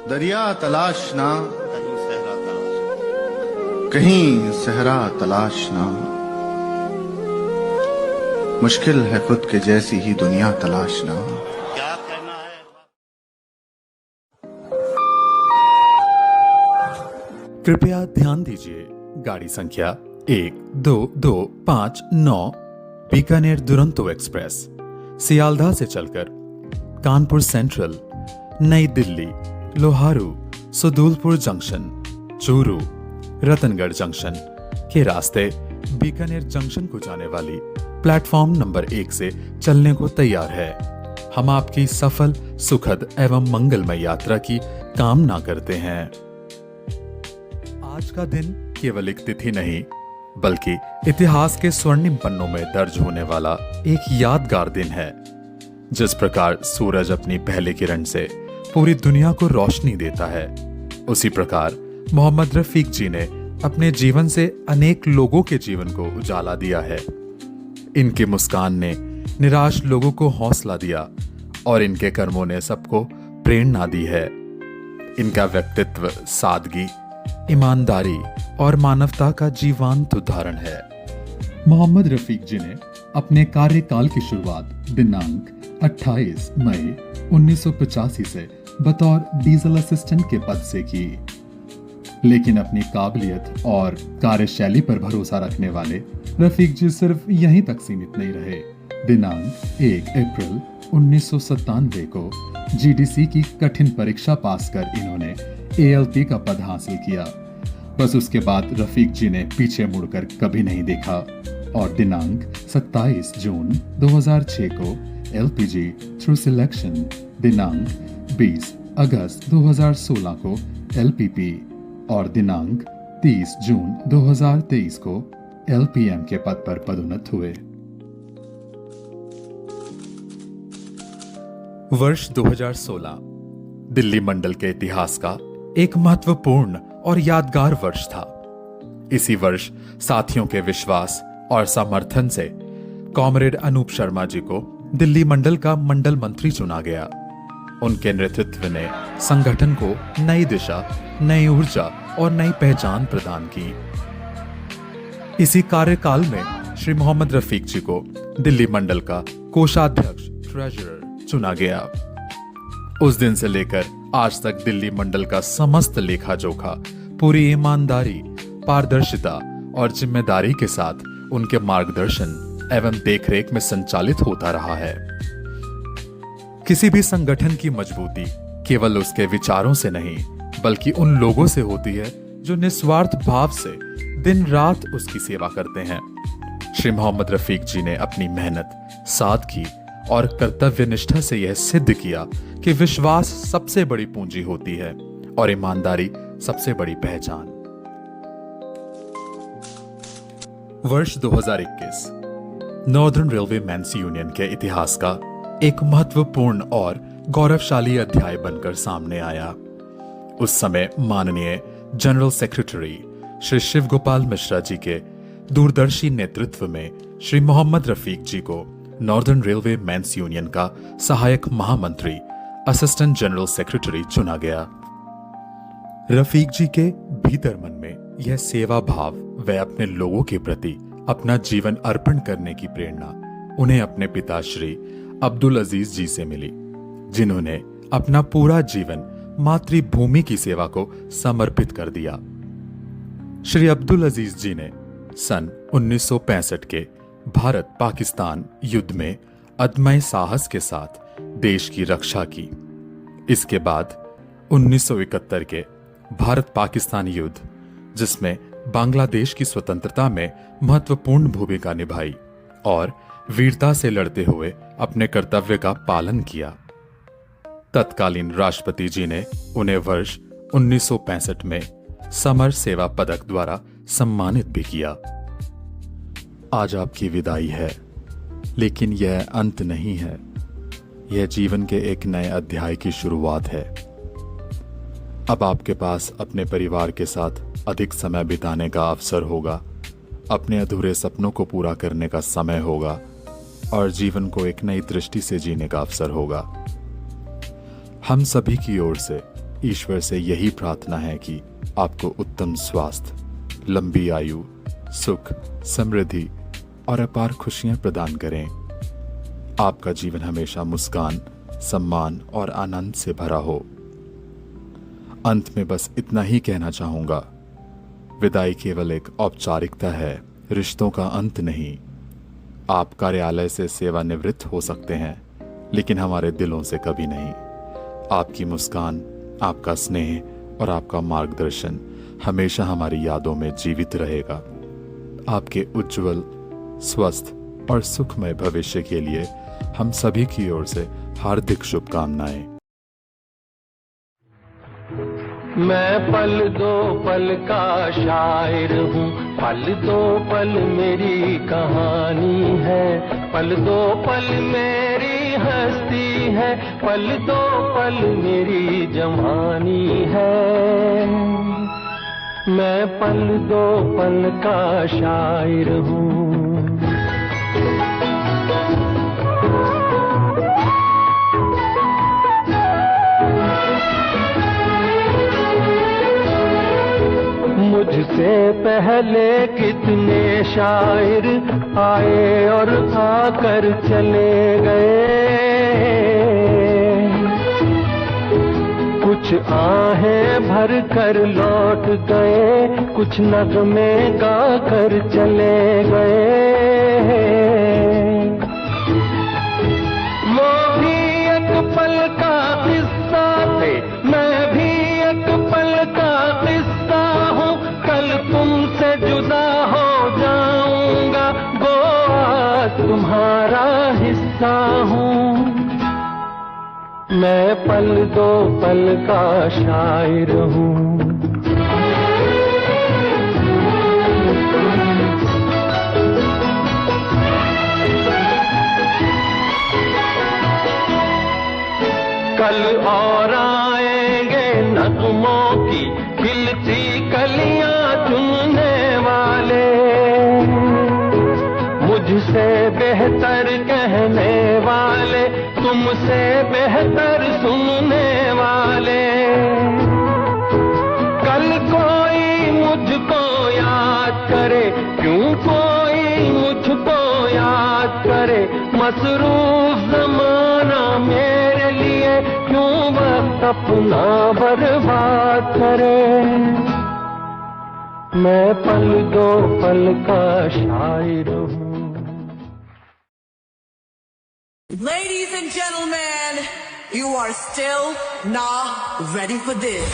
दरिया तलाशना, कहीं सहरा तलाश, कहीं सहरा तलाशना, मुश्किल है खुद के जैसी ही दुनिया तलाशना। क्या कहना है। कृपया ध्यान दीजिए, गाड़ी संख्या 12259 बीकानेर दुरंतो एक्सप्रेस सियालदह से चलकर कानपुर सेंट्रल, नई दिल्ली, लोहारू, सुदूलपुर जंक्शन, चूरू, रतनगढ़ जंक्शन के रास्ते बीकानेर जंक्शन को जाने वाली प्लेटफॉर्म नंबर 1 से चलने को तैयार है। हम आपकी सफल, सुखद एवं मंगलमय यात्रा की कामना करते हैं। आज का दिन केवल एक तिथि नहीं, बल्कि इतिहास के स्वर्णिम पन्नों में दर्ज होने वाला एक यादगार दिन है। जिस प्रकार सूरज अपनी पहले किरण से पूरी दुनिया को रोशनी देता है, उसी प्रकार मोहम्मद रफीक जी ने अपने जीवन से अनेक लोगों के जीवन को उजाला दिया है। इनकी मुस्कान ने निराश लोगों को हौसला दिया और इनके कर्मों ने सबको प्रेरणा दी है। इनका व्यक्तित्व सादगी, ईमानदारी और मानवता का जीवंत उदाहरण है। मोहम्मद रफीक जी ने अपने कार्यकाल की शुरुआत दिनांक 28 मई 1985 से बतौर डीजल असिस्टेंट के पद से की, लेकिन अपनी काबिलियत और कार्यशैली पर भरोसा रखने वाले रफीक जी सिर्फ यहीं तक सीमित नहीं रहे। दिनांक 1 अप्रैल 1997 को जीडीसी की कठिन परीक्षा पास कर इन्होंने एएलपी का पद हासिल किया। बस उसके बाद रफीक जी ने पीछे मुड़कर कभी नहीं देखा और दिनांक 27 जून 2006 को एलपीजी थ्रू सिलेक्शन, दिनांक 20 अगस्त 2016 को एलपीपी और दिनांक 30 जून 2023 को एलपीएम के पद पर पदोन्नत हुए। वर्ष 2016 दिल्ली मंडल के इतिहास का एक महत्वपूर्ण और यादगार वर्ष था। इसी वर्ष साथियों के विश्वास और समर्थन से कॉमरेड अनूप शर्मा जी को दिल्ली मंडल का मंडल मंत्री चुना गया। उनके नेतृत्व ने संगठन को नई दिशा, नई ऊर्जा और नई पहचान प्रदान की। इसी कार्यकाल में श्री मोहम्मद रफीक जी को दिल्ली मंडल का कोषाध्यक्ष, ट्रेजरर चुना गया। उस दिन से लेकर आज तक दिल्ली मंडल का समस्त लेखा जोखा पूरी ईमानदारी, पारदर्शिता और जिम्मेदारी के साथ उनके मार्गदर्शन एवं देखरेख में संचालित होता रहा है। किसी भी संगठन की मजबूती केवल उसके विचारों से नहीं, बल्कि उन लोगों से होती है जो निस्वार्थ भाव से दिन रात उसकी सेवा करते हैं। श्री मोहम्मद रफीक जी ने अपनी मेहनत, सादगी और कर्तव्य निष्ठा से यह सिद्ध किया कि विश्वास सबसे बड़ी पूंजी होती है और ईमानदारी सबसे बड़ी पहचान। वर्ष 2021 नॉर्दर्न रेलवे मेंस यूनियन के इतिहास का एक महत्वपूर्ण और गौरवशाली अध्याय बनकर सामने आया। उस समय माननीय जनरल सेक्रेटरी श्री शिव गोपाल मिश्रा जी के दूरदर्शी नेतृत्व में श्री मोहम्मद रफीक जी को नॉर्दर्न रेलवे मेंस यूनियन का सहायक महामंत्री, असिस्टेंट जनरल सेक्रेटरी चुना गया। रफीक जी के भीतर मन में यह सेवा भाव व अपने लोगों के प्रति अपना जीवन अर्पण करने की प्रेरणा उन्हें अपने पिता श्री अब्दुल अजीज जी से मिली, जिन्होंने अपना पूरा जीवन मातृभूमि की सेवा को समर्पित कर दिया। श्री अब्दुल अजीज जी ने सन 1965 के भारत पाकिस्तान युद्ध में अदम्य साहस के साथ देश की रक्षा की। इसके बाद 1971 के भारत पाकिस्तान युद्ध, जिसमें बांग्लादेश की स्वतंत्रता में महत्वपूर्ण भूमिका निभाई और वीरता से लड़ते हुए अपने कर्तव्य का पालन किया। तत्कालीन राष्ट्रपति जी ने उन्हें वर्ष 1965 में समर सेवा पदक द्वारा सम्मानित भी किया। आज आपकी विदाई है, लेकिन यह अंत नहीं है। यह जीवन के एक नए अध्याय की शुरुआत है। अब आपके पास अपने परिवार के साथ अधिक समय बिताने का अवसर होगा, अपने अधूरे सपनों को पूरा करने का समय होगा और जीवन को एक नई दृष्टि से जीने का अवसर होगा। हम सभी की ओर से ईश्वर से यही प्रार्थना है कि आपको उत्तम स्वास्थ्य, लंबी आयु, सुख, समृद्धि और अपार खुशियां प्रदान करें। आपका जीवन हमेशा मुस्कान, सम्मान और आनंद से भरा हो। अंत में बस इतना ही कहना चाहूंगा, विदाई केवल एक औपचारिकता है, रिश्तों का अंत नहीं। आप कार्यालय से सेवानिवृत्त हो सकते हैं, लेकिन हमारे दिलों से कभी नहीं। आपकी मुस्कान, आपका स्नेह और आपका मार्गदर्शन हमेशा हमारी यादों में जीवित रहेगा। आपके उज्जवल, स्वस्थ और सुखमय भविष्य के लिए हम सभी की ओर से हार्दिक शुभकामनाएं। मैं पल दो पल का शायर हूँ, पल दो पल मेरी कहानी है, पल दो पल मेरी हस्ती है, पल दो पल मेरी जवानी है। मैं पल दो पल का शायर हूँ। मुझसे पहले कितने शायर आए और आकर चले गए, कुछ आहें भर कर लौट गए, कुछ नगमे गा कर चले गए। वो भी एक पल का किस्सा थे, मैं भी एक पल का किस्सा हूँ। कल तुमसे जुदा हो जाऊंगा, वो आज तुम्हारा हिस्सा हूँ। मैं पल दो पल का शायर हूँ। कल और आएंगे नगमों की खिलती कलियां चुनने वाले, मुझसे बेहतर कहने वाले, तुमसे बेहतर सुनने वाले। कल कोई मुझको याद करे, क्यों कोई मुझको याद करे, मसरूफ जमाना मेरे लिए क्यों वक्त अपना बर्बाद करे। मैं पल दो पल का शायर हूँ। Ladies and gentlemen, you are still not ready for this.